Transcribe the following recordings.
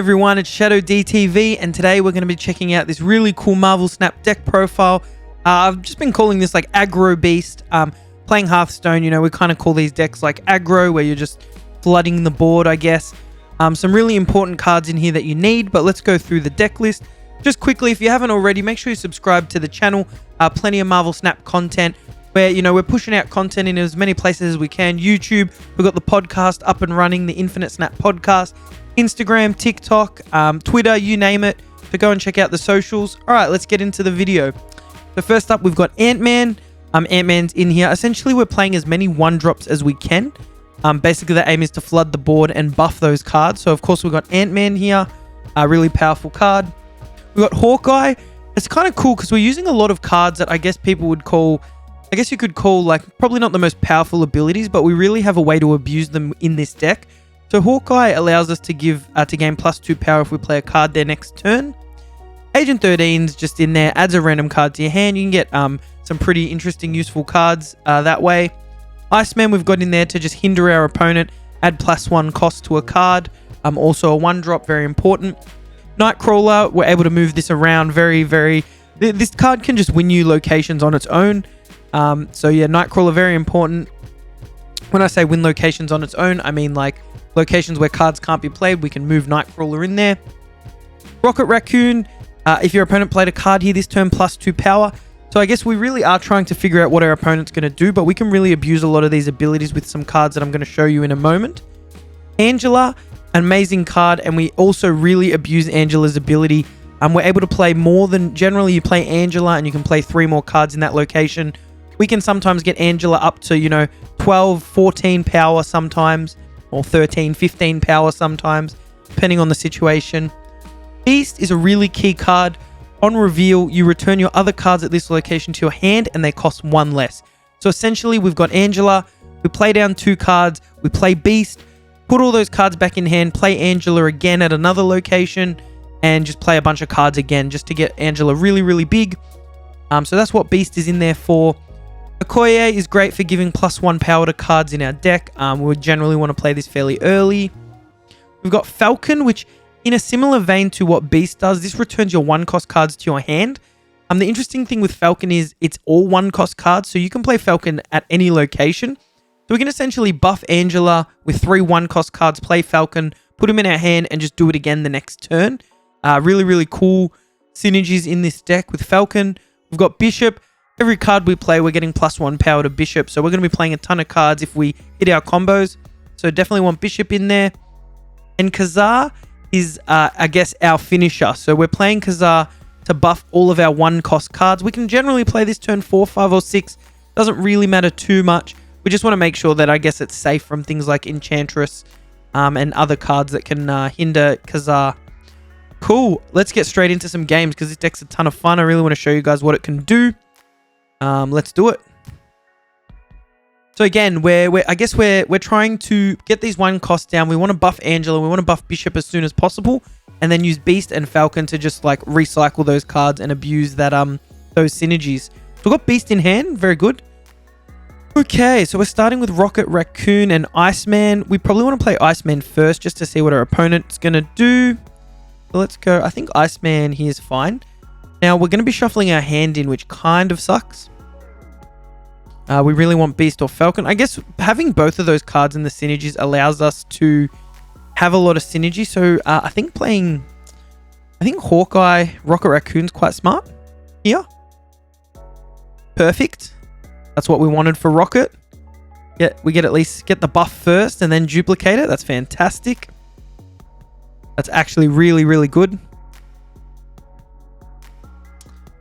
everyone, it's ShadowDTV, and today we're going to be checking out this really cool Marvel Snap deck profile. I've just been calling this like Aggro Beast. Playing Hearthstone, we kind of call these decks like Aggro, where you're just flooding the board, I guess. Some really important cards in here that you need, but let's go through the deck list. Just quickly, if you haven't already, make sure you subscribe to the channel. Plenty of Marvel Snap content, where, we're pushing out content in as many places as we can. YouTube, we've got the podcast up and running, the Infinite Snap podcast. Instagram, TikTok, Twitter, you name it. So go and check out the socials. All right, let's get into the video. So first up, we've got Ant-Man. Ant-Man's in here. Essentially, we're playing as many one-drops as we can. Basically, the aim is to flood the board and buff those cards. So, of course, we've got Ant-Man here. A really powerful card. We've got Hawkeye. It's kind of cool because we're using a lot of cards that I guess people would call... I guess you could call, like, probably not the most powerful abilities, but we really have a way to abuse them in this deck. So Hawkeye allows us to gain +2 power if we play a card their next turn. Agent 13's just in there, adds a random card to your hand. You can get some pretty interesting, useful cards that way. Iceman we've got in there to just hinder our opponent, add +1 cost to a card. Also a 1-drop, very important. Nightcrawler, we're able to move this around very... This card can just win you locations on its own. So yeah, Nightcrawler, very important. When I say win locations on its own, I mean like locations where cards can't be played, we can move Nightcrawler in there. Rocket Raccoon, if your opponent played a card here this turn, +2 power. So I guess we really are trying to figure out what our opponent's going to do, but we can really abuse a lot of these abilities with some cards that I'm going to show you in a moment. Angela, an amazing card, and we also really abuse Angela's ability. We're able to play more than... Generally, you play Angela and you can play 3 more cards in that location. We can sometimes get Angela up to, 12, 14 power sometimes, or 13, 15 power sometimes, depending on the situation. Beast is a really key card. On reveal, you return your other cards at this location to your hand, and they cost 1 less. So essentially, we've got Angela, we play down 2 cards, we play Beast, put all those cards back in hand, play Angela again at another location, and just play a bunch of cards again, just to get Angela really big. So that's what Beast is in there for. Okoye is great for giving +1 power to cards in our deck. We would generally want to play this fairly early. We've got Falcon, which in a similar vein to what Beast does, this returns your 1-cost cards to your hand. The interesting thing with Falcon is it's all 1-cost cards, so you can play Falcon at any location. So we can essentially buff Angela with 3 1-cost cards, play Falcon, put him in our hand, and just do it again the next turn. Really cool synergies in this deck with Falcon. We've got Bishop. Every card we play, we're getting +1 power to Bishop. So we're going to be playing a ton of cards if we hit our combos. So definitely want Bishop in there. And Kazar is, I guess, our finisher. So we're playing Kazar to buff all of our 1-cost cards. We can generally play this turn 4, 5, or 6. Doesn't really matter too much. We just want to make sure that, I guess, it's safe from things like Enchantress and other cards that can hinder Kazar. Cool. Let's get straight into some games because this deck's a ton of fun. I really want to show you guys what it can do. Let's do it. So again, I guess we're trying to get these 1 costs down. We want to buff Angela. We want to buff Bishop as soon as possible, and then use Beast and Falcon to just like recycle those cards and abuse that those synergies. So we've got Beast in hand. Very good. Okay, so we're starting with Rocket Raccoon and Iceman. We probably want to play Iceman first just to see what our opponent's gonna do. So let's go. I think Iceman here is fine. Now we're going to be shuffling our hand in, which kind of sucks. We really want Beast or Falcon. I guess having both of those cards in the synergies allows us to have a lot of synergy. So I think Hawkeye, Rocket Raccoon's quite smart here. Perfect. That's what we wanted for Rocket. Yeah, we get at least get the buff first and then duplicate it. That's fantastic. That's actually really good.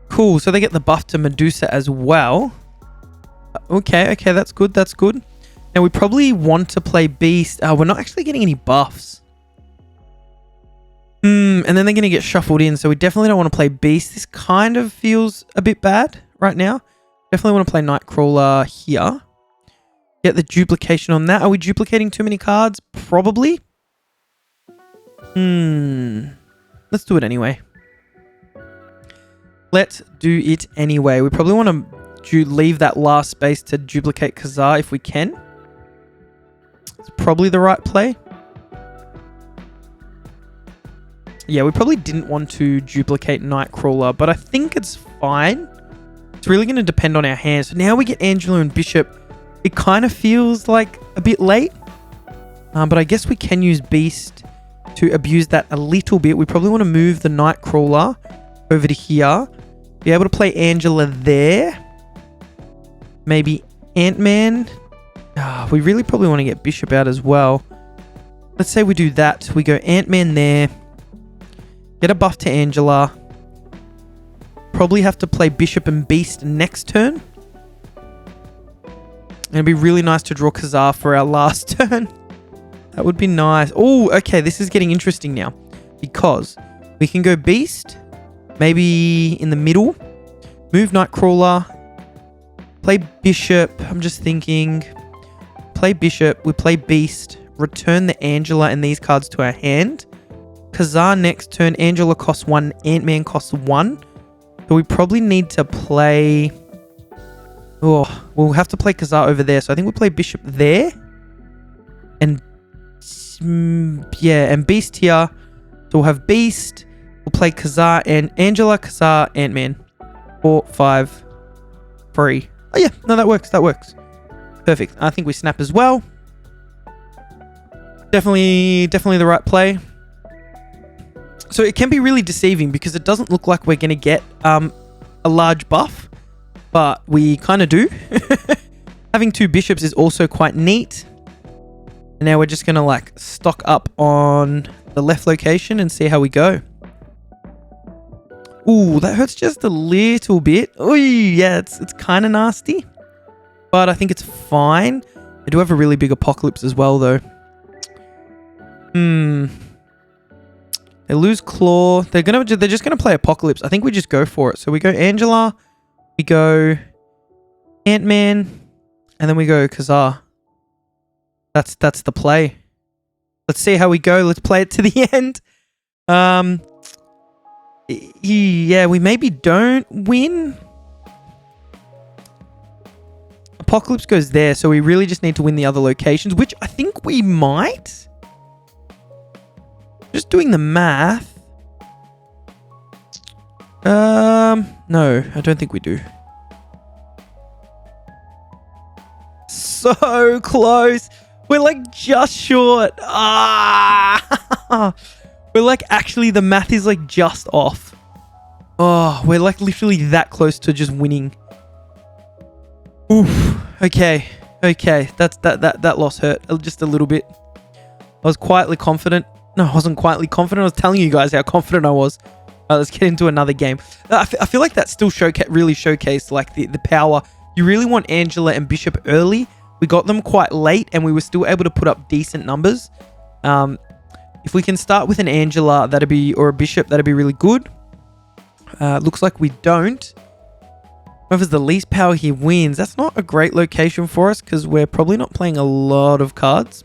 Cool, so they get the buff to Medusa as well. Okay, that's good. Now we probably want to play Beast. We're not actually getting any buffs. And then they're going to get shuffled in, so we definitely don't want to play Beast. This kind of feels a bit bad right now. Definitely want to play Nightcrawler here. Get the duplication on that. Are we duplicating too many cards? Probably. Let's do it anyway. Let's do it anyway. We probably want to leave that last space to duplicate Kazar if we can. It's probably the right play. Yeah, we probably didn't want to duplicate Nightcrawler, but I think it's fine. It's really going to depend on our hands. So now we get Angela and Bishop. It kind of feels like a bit late. But I guess we can use Beast to abuse that a little bit. We probably want to move the Nightcrawler over to here. Be able to play Angela there. Maybe Ant-Man. We really probably want to get Bishop out as well. Let's say we do that. We go Ant-Man there. Get a buff to Angela. Probably have to play Bishop and Beast next turn. And it'd be really nice to draw Kazar for our last turn. That would be nice. Oh, okay. This is getting interesting now. Because we can go Beast. Maybe in the middle. Move Nightcrawler. Play Bishop. I'm just thinking. Play Bishop. We play Beast. Return the Angela and these cards to our hand. Kazar next turn. Angela costs 1. Ant-Man costs 1. So we probably need to play... Oh, we'll have to play Kazar over there. So I think we'll play Bishop there. And... yeah, and Beast here. So we'll have Beast. We'll play Kazar and Angela, Kazar, Ant-Man. 4, 5, 3. Oh yeah, no, that works. That works. Perfect. I think we snap as well. Definitely the right play. So it can be really deceiving because it doesn't look like we're going to get a large buff, but we kind of do. Having 2 bishops is also quite neat. And now we're just going to like stock up on the left location and see how we go. Ooh, that hurts just a little bit. Ooh, yeah, it's kind of nasty, but I think it's fine. I do have a really big Apocalypse as well, though. They lose Claw. They're just gonna play Apocalypse. I think we just go for it. So we go Angela, we go Ant-Man, and then we go Kazar. That's the play. Let's see how we go. Let's play it to the end. Yeah, we maybe don't win. Apocalypse goes there, so we really just need to win the other locations, which I think we might. Just doing the math. No, I don't think we do. So close. We're like just short. We're like, actually, the math is like just off. Oh, we're like literally that close to just winning. Oof. Okay. That loss hurt just a little bit. I was quietly confident. No, I wasn't quietly confident. I was telling you guys how confident I was. Let's get into another game. I feel like that still really showcased like the power. You really want Angela and Bishop early. We got them quite late and we were still able to put up decent numbers. If we can start with an Angela, or a Bishop, that'd be really good. Looks like we don't. Whoever's the least power here wins. That's not a great location for us because we're probably not playing a lot of cards.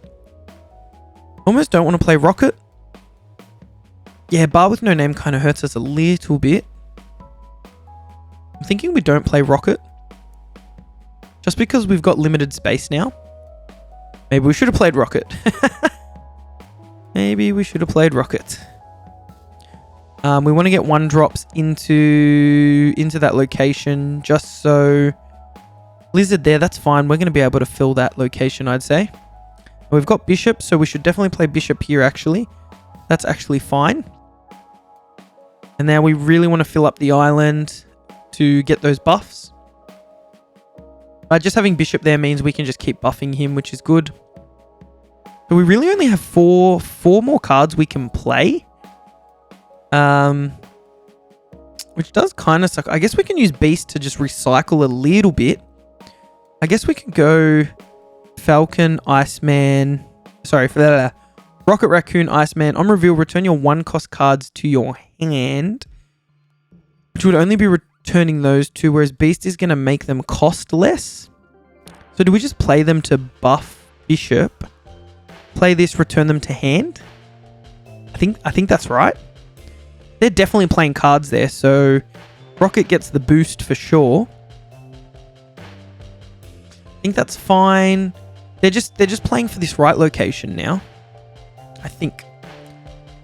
Almost don't want to play Rocket. Yeah, Bar with no name kind of hurts us a little bit. I'm thinking we don't play Rocket. Just because we've got limited space now. Maybe we should have played Rocket. Maybe we should have played Rocket. We want to get 1-drops into that location. Just so... Lizard there, that's fine. We're going to be able to fill that location, I'd say. We've got Bishop, so we should definitely play Bishop here, actually. That's actually fine. And now we really want to fill up the island to get those buffs. Just having Bishop there means we can just keep buffing him, which is good. So we really only have four more cards we can play. Which does kind of suck. I guess we can use Beast to just recycle a little bit. I guess we can go Falcon, Iceman. Sorry for that. Rocket, Raccoon, Iceman. On reveal, return your 1-cost cards to your hand. Which would only be returning those 2, whereas Beast is going to make them cost less. So do we just play them to buff Bishop? Play this, return them to hand? I think that's right. They're definitely playing cards there, so Rocket gets the boost for sure. I think that's fine. They're just playing for this right location now. I think.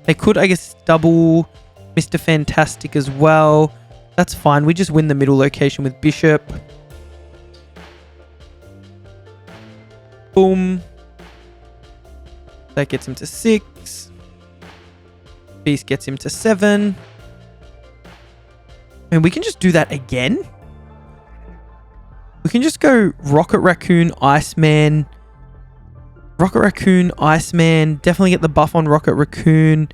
They could, I guess, double Mr. Fantastic as well. That's fine. We just win the middle location with Bishop. Boom. That gets him to 6. Beast gets him to 7. And we can just do that again. We can just go Rocket Raccoon, Iceman. Rocket Raccoon, Iceman. Definitely get the buff on Rocket Raccoon.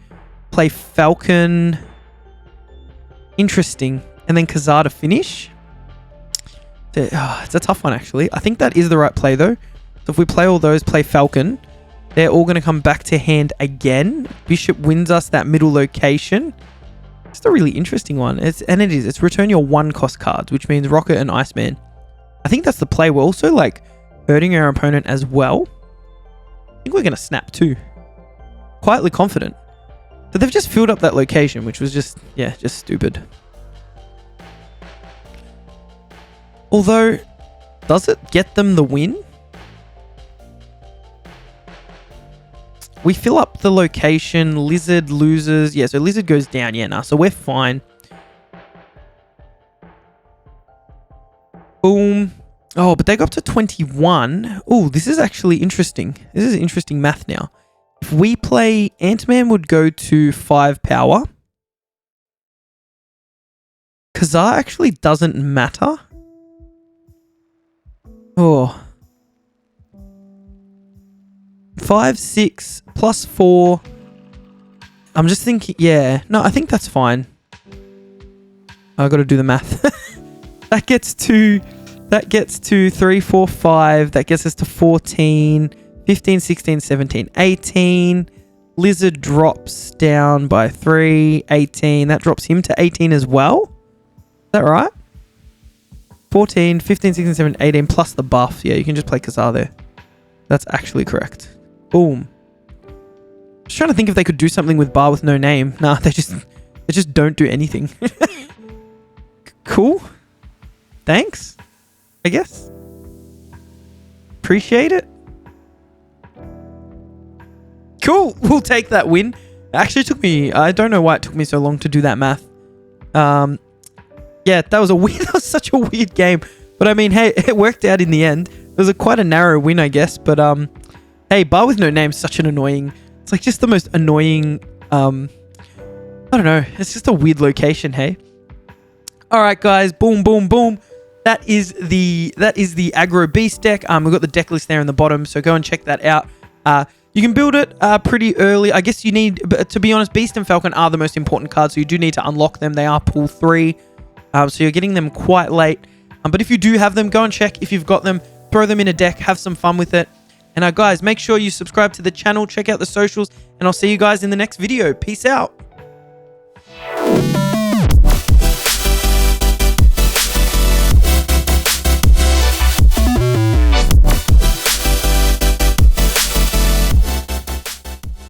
Play Falcon. Interesting. And then Kazar to finish. It's a tough one, actually. I think that is the right play, though. So if we play all those, play Falcon, they're all going to come back to hand again. Bishop wins us that middle location. It's a really interesting one. It's return your 1-cost cards, which means Rocket and Iceman. I think that's the play. We're also like hurting our opponent as well. I think we're going to snap too. Quietly confident. But they've just filled up that location, which was just stupid. Although, does it get them the win? We fill up the location. Lizard loses. Yeah, so Lizard goes down. Yeah, nah, so we're fine. Boom. Oh, but they got up to 21. Oh, this is actually interesting. This is interesting math now. If we play, Ant-Man would go to 5 power. Kazar actually doesn't matter. Oh. 5, 6, plus 4. I'm just thinking, yeah. No, I think that's fine. I got to do the math. That gets to 3, 4, 5. That gets us to 14, 15, 16, 17, 18. Lizard drops down by 3, 18. That drops him to 18 as well. Is that right? 14, 15, 16, 17, 18 plus the buff. Yeah, you can just play Kazar there. That's actually correct. Boom. Just trying to think if they could do something with Bar with no name. Nah, they just don't do anything. Cool. Thanks, I guess. Appreciate it. Cool. We'll take that win. Actually, it took me... I don't know why it took me so long to do that math. Yeah, that was such a weird game. But I mean, hey, it worked out in the end. It was quite a narrow win, I guess. But hey, Bar with no name is such an annoying... It's like just the most annoying... I don't know. It's just a weird location, hey? All right, guys. Boom, boom, boom. That is the Aggro Beast deck. We've got the deck list there in the bottom, so go and check that out. You can build it pretty early. I guess you need, to be honest, Beast and Falcon are the most important cards, so you do need to unlock them. They are pool 3, so you're getting them quite late. But if you do have them, go and check if you've got them. Throw them in a deck. Have some fun with it. And guys, make sure you subscribe to the channel. Check out the socials, and I'll see you guys in the next video. Peace out.